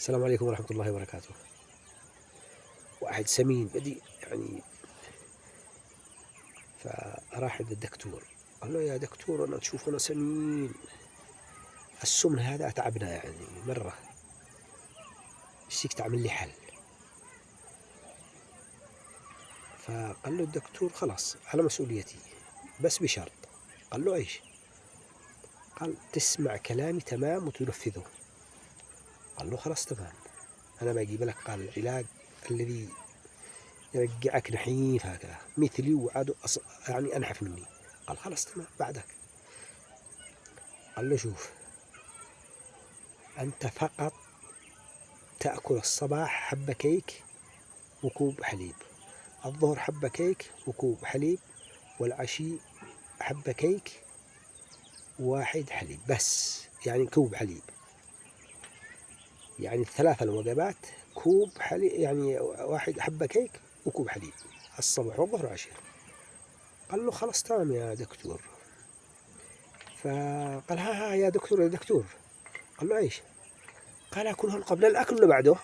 السلام عليكم ورحمة الله وبركاته. واحد سمين بدي يعني، فراح عند الدكتور قال له يا دكتور أنا تشوف أنا سمين، السمن هذا أتعبنا يعني مرة، اشتيك تعمل لي حل. فقال له الدكتور خلاص على مسؤوليتي بس بشرط. قال له ايش؟ قال تسمع كلامي تمام وتنفذه. قال له خلاص تمام، أنا بجيب لك قال العلاج الذي يرجعك نحيف هكذا مثلي وعاد يعني أنحف مني. قال خلاص تمام بعدك. قال له شوف، أنت فقط تأكل الصباح حبة كيك وكوب حليب، الظهر حبة كيك وكوب حليب، والعشي حبة كيك واحد حليب بس، يعني كوب حليب، يعني الثلاثة الوجبات كوب حليب، يعني واحد حبة كيك وكوب حليب الصبح والظهر والعشاء. قال له خلاص تمام يا دكتور. فقال ها يا دكتور يا دكتور. قال له ايش؟ قال اكلهم قبل الاكل ولا بعده؟